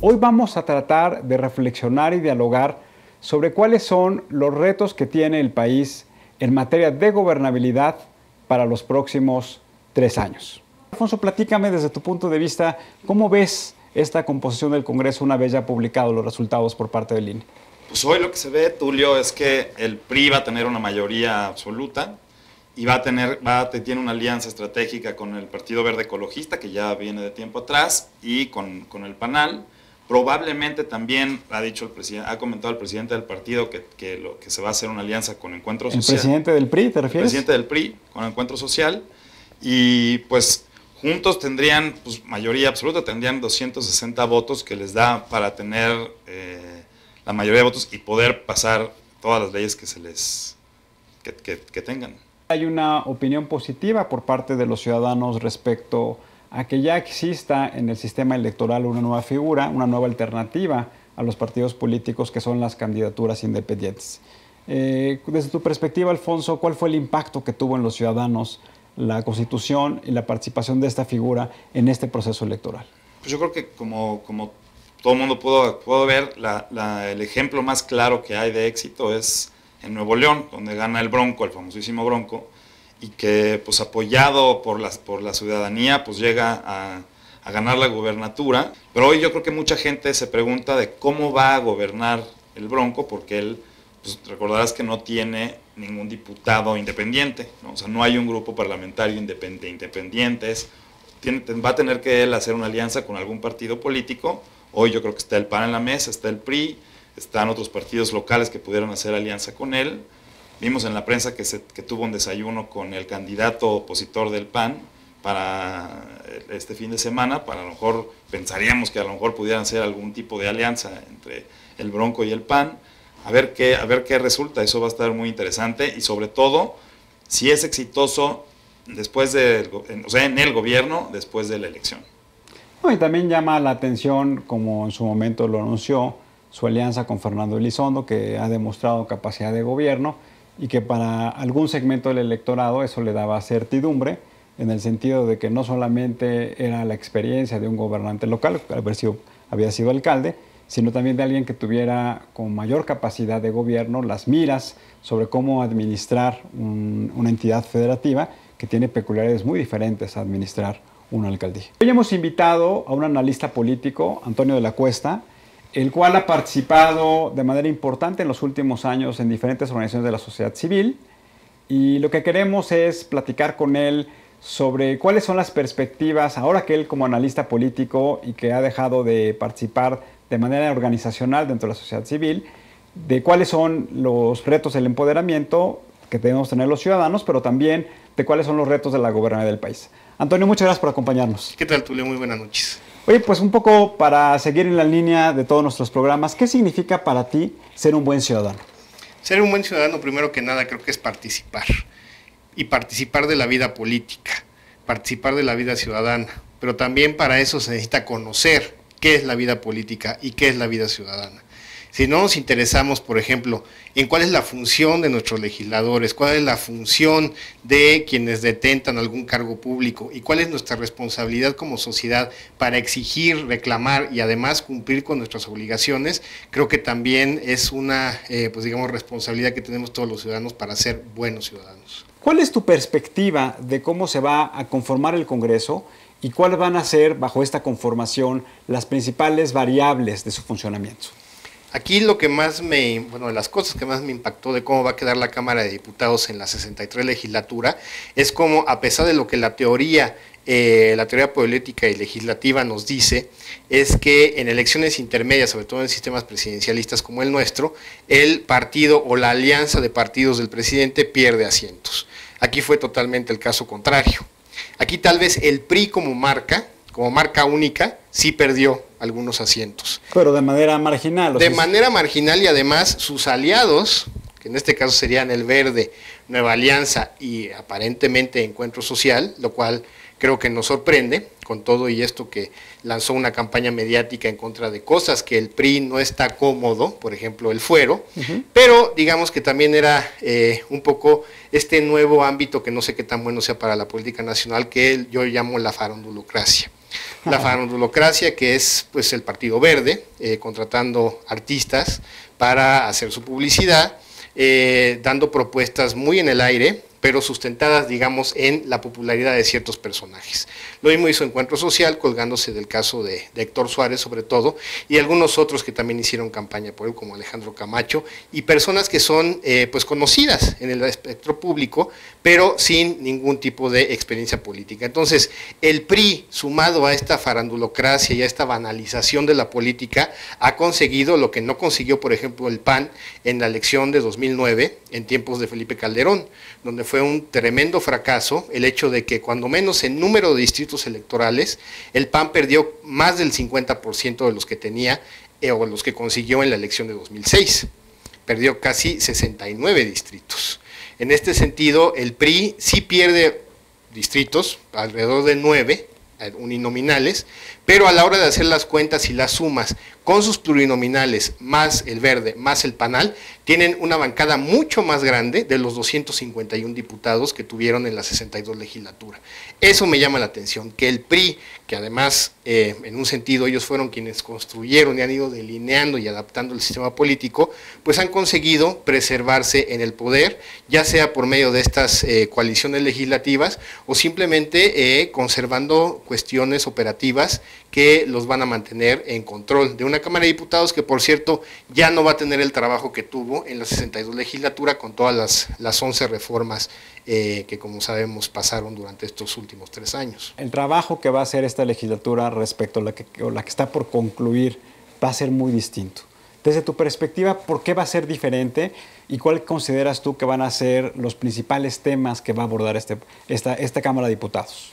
Hoy vamos a tratar de reflexionar y dialogar sobre cuáles son los retos que tiene el país en materia de gobernabilidad para los próximos 3 años. Alfonso, platícame desde tu punto de vista, ¿cómo ves esta composición del Congreso una vez ya publicados los resultados por parte del INE? Pues hoy lo que se ve, Tulio, es que el PRI va a tener una mayoría absoluta y tiene una alianza estratégica con el Partido Verde Ecologista, que ya viene de tiempo atrás, y con el PANAL. Probablemente también ha comentado el presidente del partido que se va a hacer una alianza con Encuentro Social. ¿El presidente del PRI, te refieres? El presidente del PRI con Encuentro Social, y pues juntos tendrían mayoría absoluta, tendrían 260 votos que les da para tener la mayoría de votos y poder pasar todas las leyes que tengan. Hay una opinión positiva por parte de los ciudadanos respecto a que ya exista en el sistema electoral una nueva figura, una nueva alternativa a los partidos políticos que son las candidaturas independientes. Desde tu perspectiva, Alfonso, ¿cuál fue el impacto que tuvo en los ciudadanos la Constitución y la participación de esta figura en este proceso electoral? Pues yo creo que como todo el mundo pudo ver, el ejemplo más claro que hay de éxito es en Nuevo León, donde gana el Bronco, el famosísimo Bronco, y que pues apoyado por la ciudadanía pues llega a ganar la gubernatura. Pero hoy yo creo que mucha gente se pregunta de cómo va a gobernar el Bronco, porque él, pues recordarás que no tiene ningún diputado independiente, ¿no? O sea, no hay un grupo parlamentario independiente, va a tener que él hacer una alianza con algún partido político. Hoy yo creo que está el PAN en la mesa, está el PRI, están otros partidos locales que pudieron hacer alianza con él. Vimos en la prensa que tuvo un desayuno con el candidato opositor del PAN para este fin de semana. Para a lo mejor pensaríamos que a lo mejor pudieran ser algún tipo de alianza entre el Bronco y el PAN. A ver qué resulta, eso va a estar muy interesante, y sobre todo si es exitoso en el gobierno después de la elección. Y también llama la atención, como en su momento lo anunció, su alianza con Fernando Elizondo, que ha demostrado capacidad de gobierno y que para algún segmento del electorado eso le daba certidumbre, en el sentido de que no solamente era la experiencia de un gobernante local, había sido alcalde, sino también de alguien que tuviera con mayor capacidad de gobierno las miras sobre cómo administrar una entidad federativa que tiene peculiaridades muy diferentes a administrar una alcaldía. Hoy hemos invitado a un analista político, Antonio de la Cuesta, el cual ha participado de manera importante en los últimos años en diferentes organizaciones de la sociedad civil, y lo que queremos es platicar con él sobre cuáles son las perspectivas, ahora que él como analista político y que ha dejado de participar de manera organizacional dentro de la sociedad civil, de cuáles son los retos del empoderamiento que debemos tener los ciudadanos, pero también de cuáles son los retos de la gobernabilidad del país. Antonio, muchas gracias por acompañarnos. ¿Qué tal, Tulio? Muy buenas noches. Oye, pues un poco para seguir en la línea de todos nuestros programas, ¿qué significa para ti ser un buen ciudadano? Ser un buen ciudadano, primero que nada, creo que es participar. Y participar de la vida política, participar de la vida ciudadana. Pero también para eso se necesita conocer qué es la vida política y qué es la vida ciudadana. Si no nos interesamos, por ejemplo, en cuál es la función de nuestros legisladores, cuál es la función de quienes detentan algún cargo público y cuál es nuestra responsabilidad como sociedad para exigir, reclamar y además cumplir con nuestras obligaciones, creo que también es una, responsabilidad que tenemos todos los ciudadanos para ser buenos ciudadanos. ¿Cuál es tu perspectiva de cómo se va a conformar el Congreso y cuáles van a ser, bajo esta conformación, las principales variables de su funcionamiento? Aquí lo que más de las cosas que más me impactó de cómo va a quedar la Cámara de Diputados en la 63 legislatura es cómo, a pesar de lo que la teoría política y legislativa nos dice, es que en elecciones intermedias, sobre todo en sistemas presidencialistas como el nuestro, el partido o la alianza de partidos del presidente pierde asientos. Aquí fue totalmente el caso contrario. Aquí tal vez el PRI como marca única, sí perdió algunos asientos. Pero de manera marginal. De manera marginal, y además sus aliados, que en este caso serían el Verde, Nueva Alianza y aparentemente Encuentro Social, lo cual creo que nos sorprende, con todo y esto que lanzó una campaña mediática en contra de cosas que el PRI no está cómodo, por ejemplo el fuero, pero digamos que también era un poco este nuevo ámbito que no sé qué tan bueno sea para la política nacional, que yo llamo la farandulocracia. La farandulocracia, que es pues el Partido Verde, contratando artistas para hacer su publicidad, dando propuestas muy en el aire, pero sustentadas, digamos, en la popularidad de ciertos personajes. Lo mismo hizo Encuentro Social, colgándose del caso de Héctor Suárez, sobre todo, y algunos otros que también hicieron campaña por él, como Alejandro Camacho, y personas que son pues conocidas en el espectro público, pero sin ningún tipo de experiencia política. Entonces, el PRI, sumado a esta farandulocracia y a esta banalización de la política, ha conseguido lo que no consiguió, por ejemplo, el PAN en la elección de 2009, en tiempos de Felipe Calderón, donde fue un tremendo fracaso el hecho de que cuando menos en número de distritos electorales, el PAN perdió más del 50% de los que tenía o los que consiguió en la elección de 2006. Perdió casi 69 distritos. En este sentido, el PRI sí pierde distritos, alrededor de 9 uninominales, pero a la hora de hacer las cuentas y las sumas con sus plurinominales, más el Verde, más el PANAL, tienen una bancada mucho más grande de los 251 diputados que tuvieron en la 62 legislatura. Eso me llama la atención, que el PRI, que además en un sentido ellos fueron quienes construyeron y han ido delineando y adaptando el sistema político, pues han conseguido preservarse en el poder, ya sea por medio de estas coaliciones legislativas o simplemente conservando cuestiones operativas que los van a mantener en control de una Cámara de Diputados que, por cierto, ya no va a tener el trabajo que tuvo en la 62 legislatura con todas las 11 reformas que, como sabemos, pasaron durante estos últimos 3 años. El trabajo que va a hacer esta legislatura respecto a la que está por concluir va a ser muy distinto. Desde tu perspectiva, ¿por qué va a ser diferente y cuál consideras tú que van a ser los principales temas que va a abordar esta Cámara de Diputados?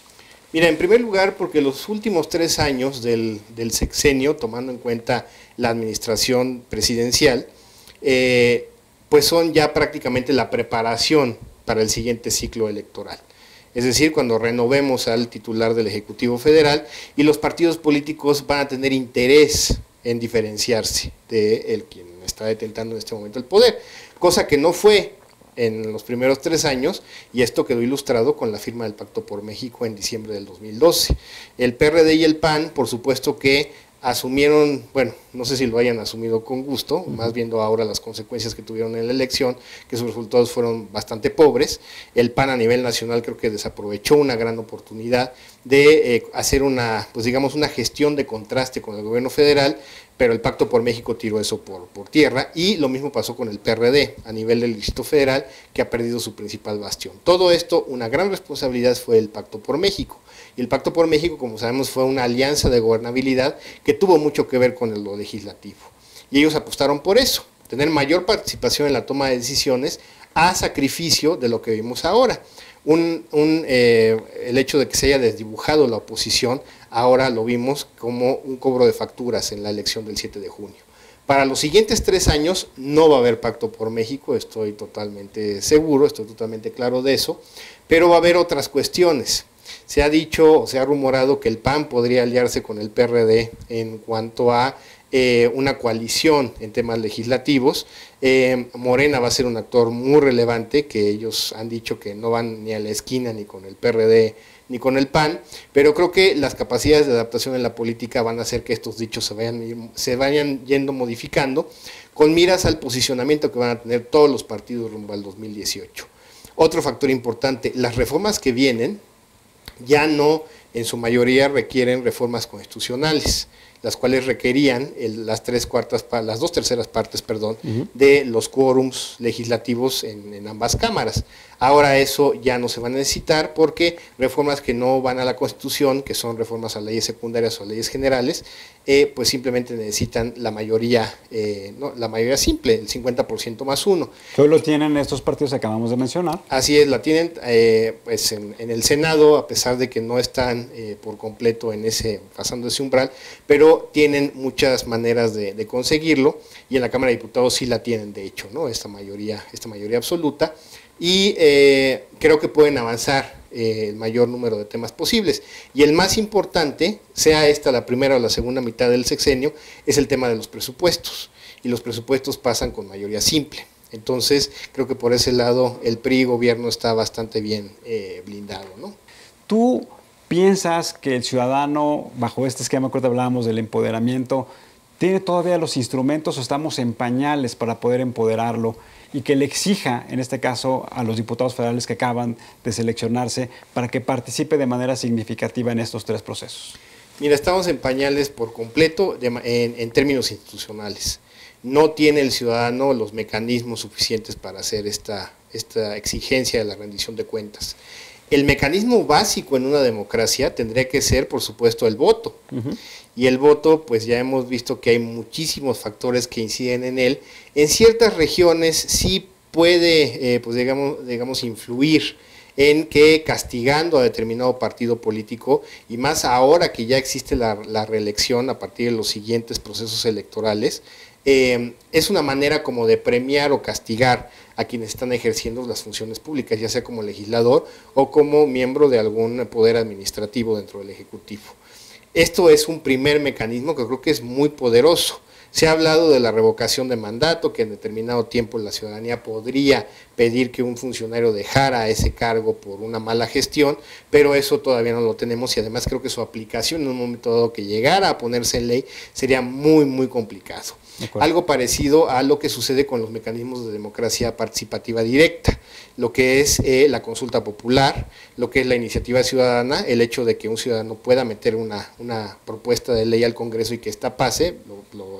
Mira, en primer lugar, porque los últimos 3 años del sexenio, tomando en cuenta la administración presidencial, pues son ya prácticamente la preparación para el siguiente ciclo electoral. Es decir, cuando renovemos al titular del Ejecutivo Federal y los partidos políticos van a tener interés en diferenciarse de el quien está detentando en este momento el poder, cosa que no fue en los primeros 3 años, y esto quedó ilustrado con la firma del Pacto por México en diciembre del 2012. El PRD y el PAN, por supuesto que asumieron, bueno, no sé si lo hayan asumido con gusto, más viendo ahora las consecuencias que tuvieron en la elección, que sus resultados fueron bastante pobres. El PAN a nivel nacional creo que desaprovechó una gran oportunidad de hacer una, pues digamos, una gestión de contraste con el gobierno federal, pero el Pacto por México tiró eso por tierra, y lo mismo pasó con el PRD a nivel del Distrito Federal, que ha perdido su principal bastión. Todo esto, una gran responsabilidad fue el Pacto por México, y el Pacto por México, como sabemos, fue una alianza de gobernabilidad que tuvo mucho que ver con lo legislativo, y ellos apostaron por eso, tener mayor participación en la toma de decisiones a sacrificio de lo que vimos ahora. El hecho de que se haya desdibujado la oposición, ahora lo vimos como un cobro de facturas en la elección del 7 de junio. Para los siguientes 3 años no va a haber Pacto por México, estoy totalmente seguro, estoy totalmente claro de eso, pero va a haber otras cuestiones. Se ha dicho, se ha rumorado que el PAN podría aliarse con el PRD en cuanto a una coalición en temas legislativos. Morena va a ser un actor muy relevante, que ellos han dicho que no van ni a la esquina ni con el PRD ni con el PAN, pero creo que las capacidades de adaptación en la política van a hacer que estos dichos se vayan yendo modificando, con miras al posicionamiento que van a tener todos los partidos rumbo al 2018. Otro factor importante, las reformas que vienen ya no en su mayoría requieren reformas constitucionales, las cuales requerían las 2/3 partes, de los quórums legislativos en ambas cámaras. Ahora eso ya no se va a necesitar, porque reformas que no van a la Constitución, que son reformas a leyes secundarias o a leyes generales, pues simplemente necesitan la mayoría, la mayoría simple, el 50% más 1. ¿Qué lo tienen estos partidos que acabamos de mencionar? Así es, la tienen pues en el Senado, a pesar de que no están por completo pasando ese umbral, pero tienen muchas maneras de conseguirlo, y en la Cámara de Diputados sí la tienen, de hecho, ¿no? Esta mayoría absoluta, y creo que pueden avanzar el mayor número de temas posibles. Y el más importante, sea esta la primera o la segunda mitad del sexenio, es el tema de los presupuestos, y los presupuestos pasan con mayoría simple. Entonces, creo que por ese lado el PRI gobierno está bastante bien blindado, ¿no? Tú, ¿Piensas que el ciudadano, bajo este esquema que ahorita hablábamos del empoderamiento, tiene todavía los instrumentos o estamos en pañales para poder empoderarlo y que le exija, en este caso, a los diputados federales que acaban de seleccionarse para que participe de manera significativa en estos 3 procesos? Mira, estamos en pañales por completo en términos institucionales. No tiene el ciudadano los mecanismos suficientes para hacer esta exigencia de la rendición de cuentas. El mecanismo básico en una democracia tendría que ser, por supuesto, el voto. Y el voto, pues ya hemos visto que hay muchísimos factores que inciden en él. En ciertas regiones sí puede, pues digamos, influir en que castigando a determinado partido político, y más ahora que ya existe la reelección a partir de los siguientes procesos electorales, es una manera como de premiar o castigar a quienes están ejerciendo las funciones públicas, ya sea como legislador o como miembro de algún poder administrativo dentro del Ejecutivo. Esto es un primer mecanismo que creo que es muy poderoso. Se ha hablado de la revocación de mandato, que en determinado tiempo la ciudadanía podría pedir que un funcionario dejara ese cargo por una mala gestión, pero eso todavía no lo tenemos y además creo que su aplicación en un momento dado que llegara a ponerse en ley sería muy, muy complicado. Algo parecido a lo que sucede con los mecanismos de democracia participativa directa, lo que es la consulta popular, lo que es la iniciativa ciudadana, el hecho de que un ciudadano pueda meter una propuesta de ley al Congreso y que ésta pase,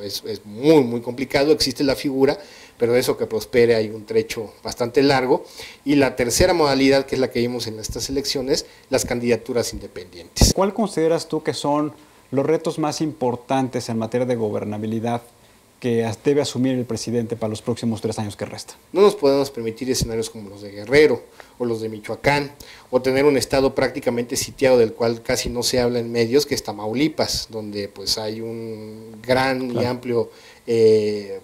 es muy, muy complicado, existe la figura, pero eso que prospere hay un trecho bastante largo. Y la tercera modalidad, que es la que vimos en estas elecciones, las candidaturas independientes. ¿Cuál consideras tú que son los retos más importantes en materia de gobernabilidad que debe asumir el presidente para los próximos 3 años que restan? No nos podemos permitir escenarios como los de Guerrero o los de Michoacán, o tener un estado prácticamente sitiado del cual casi no se habla en medios, que es Tamaulipas, donde pues hay un gran y amplio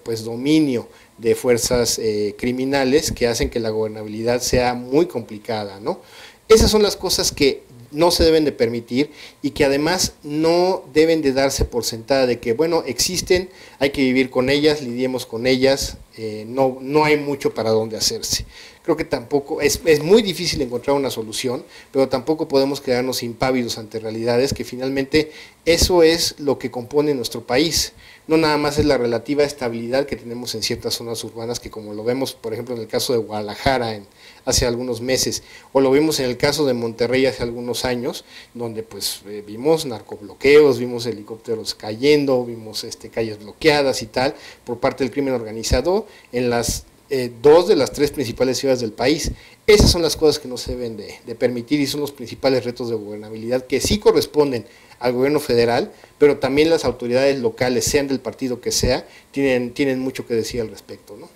pues dominio de fuerzas criminales que hacen que la gobernabilidad sea muy complicada, ¿no? Esas son las cosas que no se deben de permitir y que además no deben de darse por sentada de que, bueno, existen, hay que vivir con ellas, lidiemos con ellas, no hay mucho para dónde hacerse. Creo que tampoco, es muy difícil encontrar una solución, pero tampoco podemos quedarnos impávidos ante realidades que finalmente eso es lo que compone nuestro país. No nada más es la relativa estabilidad que tenemos en ciertas zonas urbanas, que como lo vemos, por ejemplo, en el caso de Guadalajara hace algunos meses, o lo vimos en el caso de Monterrey hace algunos años, donde pues vimos narcobloqueos, vimos helicópteros cayendo, vimos calles bloqueadas y tal, por parte del crimen organizado, en las 2 de las 3 principales ciudades del país. Esas son las cosas que no se deben de permitir y son los principales retos de gobernabilidad que sí corresponden al gobierno federal, pero también las autoridades locales, sean del partido que sea, tienen mucho que decir al respecto, ¿no?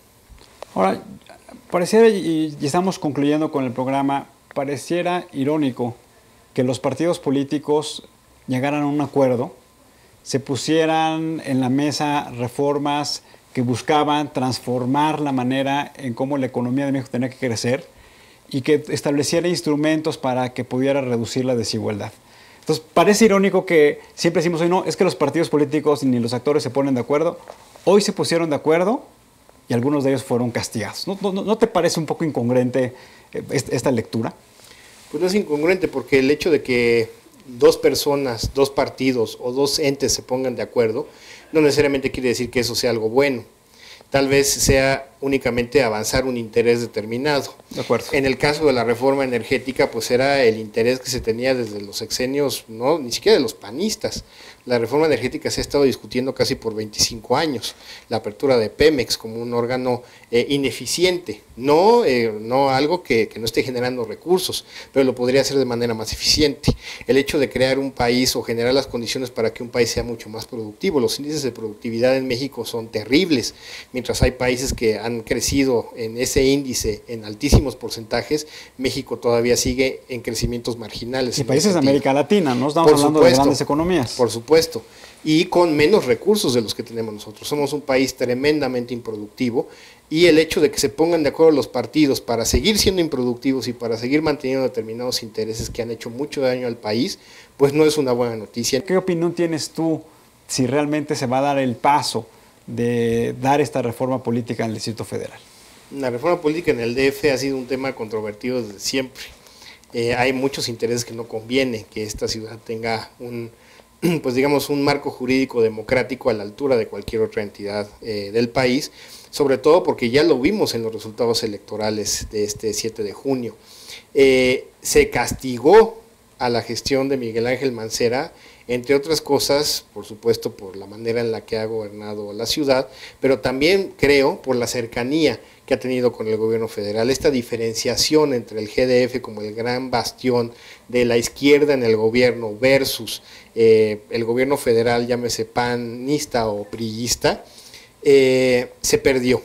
Ahora, pareciera, y estamos concluyendo con el programa, pareciera irónico que los partidos políticos llegaran a un acuerdo, se pusieran en la mesa reformas que buscaban transformar la manera en cómo la economía de México tenía que crecer y que estableciera instrumentos para que pudiera reducir la desigualdad. Entonces, parece irónico que siempre decimos, hoy no, es que los partidos políticos ni los actores se ponen de acuerdo. Hoy se pusieron de acuerdo y algunos de ellos fueron castigados. ¿No te parece un poco incongruente esta lectura? Pues no es incongruente, porque el hecho de que 2 personas, 2 partidos o 2 entes se pongan de acuerdo, no necesariamente quiere decir que eso sea algo bueno. Tal vez sea únicamente avanzar un interés determinado. De acuerdo. En el caso de la reforma energética, pues era el interés que se tenía desde los sexenios, no, ni siquiera de los panistas. La reforma energética se ha estado discutiendo casi por 25 años. La apertura de Pemex como un órgano ineficiente, no algo que no esté generando recursos, pero lo podría hacer de manera más eficiente. El hecho de crear un país o generar las condiciones para que un país sea mucho más productivo. Los índices de productividad en México son terribles, mientras hay países que han crecido en ese índice en altísimos porcentajes, México todavía sigue en crecimientos marginales. Y países de América Latina, no estamos hablando de grandes economías. Por supuesto, y con menos recursos de los que tenemos nosotros. Somos un país tremendamente improductivo y el hecho de que se pongan de acuerdo los partidos para seguir siendo improductivos y para seguir manteniendo determinados intereses que han hecho mucho daño al país, pues no es una buena noticia. ¿Qué opinión tienes tú si realmente se va a dar el paso de dar esta reforma política en el Distrito Federal? La reforma política en el DF ha sido un tema controvertido desde siempre. hay muchos intereses que no conviene que esta ciudad tenga pues digamos un marco jurídico democrático a la altura de cualquier otra entidad del país, sobre todo porque ya lo vimos en los resultados electorales de este 7 de junio. Se castigó a la gestión de Miguel Ángel Mancera, entre otras cosas, por supuesto, por la manera en la que ha gobernado la ciudad, pero también creo por la cercanía que ha tenido con el gobierno federal, esta diferenciación entre el GDF como el gran bastión de la izquierda en el gobierno versus el gobierno federal, llámese panista o priista, se perdió.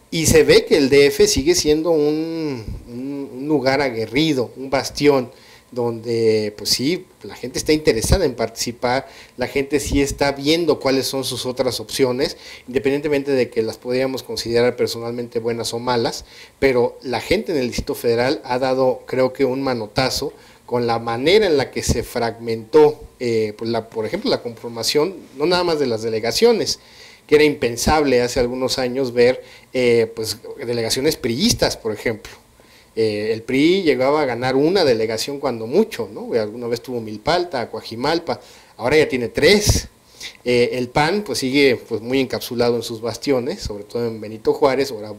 Y se ve que el DF sigue siendo un lugar aguerrido, un bastión, donde pues sí, la gente está interesada en participar, la gente sí está viendo cuáles son sus otras opciones, independientemente de que las podríamos considerar personalmente buenas o malas, pero la gente en el Distrito Federal ha dado, creo que, un manotazo con la manera en la que se fragmentó, por ejemplo, la conformación, no nada más de las delegaciones, que era impensable hace algunos años ver pues delegaciones priistas, por ejemplo. El PRI llegaba a ganar una delegación cuando mucho, ¿no? Alguna vez tuvo Milpalta, Coajimalpa, ahora ya tiene 3. El PAN pues sigue pues muy encapsulado en sus bastiones, sobre todo en Benito Juárez, ahora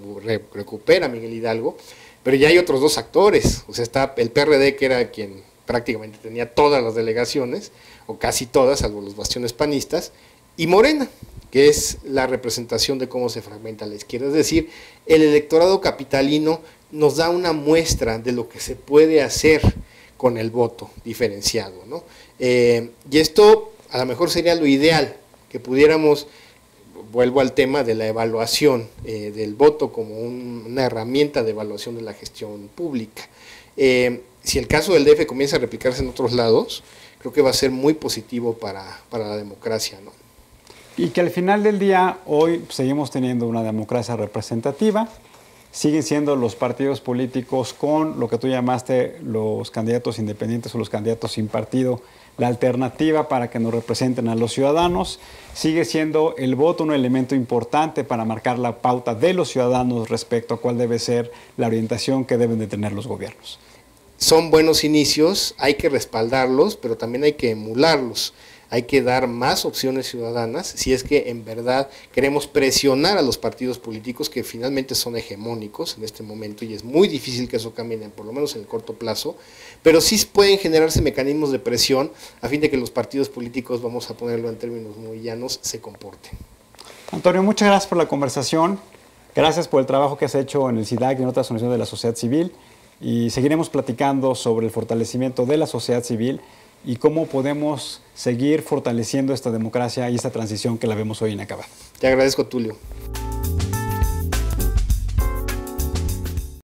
recupera Miguel Hidalgo, pero ya hay otros 2 actores, o sea, está el PRD, que era quien prácticamente tenía todas las delegaciones, o casi todas, salvo los bastiones panistas, y Morena, que es la representación de cómo se fragmenta la izquierda. Es decir, el electorado capitalino nos da una muestra de lo que se puede hacer con el voto diferenciado, ¿no? Y esto a lo mejor sería lo ideal, que pudiéramos, vuelvo al tema de la evaluación del voto como una herramienta de evaluación de la gestión pública. Si el caso del DF comienza a replicarse en otros lados, creo que va a ser muy positivo para la democracia, ¿no? Y que al final del día, hoy seguimos teniendo una democracia representativa, siguen siendo los partidos políticos con lo que tú llamaste los candidatos independientes o los candidatos sin partido, la alternativa para que nos representen a los ciudadanos, sigue siendo el voto un elemento importante para marcar la pauta de los ciudadanos respecto a cuál debe ser la orientación que deben de tener los gobiernos. Son buenos inicios, hay que respaldarlos, pero también hay que emularlos. Hay que dar más opciones ciudadanas si es que en verdad queremos presionar a los partidos políticos que finalmente son hegemónicos en este momento, y es muy difícil que eso cambie, por lo menos en el corto plazo, pero sí pueden generarse mecanismos de presión a fin de que los partidos políticos, vamos a ponerlo en términos muy llanos, se comporten. Antonio, muchas gracias por la conversación, gracias por el trabajo que has hecho en el SIDAC y en otras organizaciones de la sociedad civil, y seguiremos platicando sobre el fortalecimiento de la sociedad civil y cómo podemos seguir fortaleciendo esta democracia y esta transición que la vemos hoy inacabar. Te agradezco, Tulio.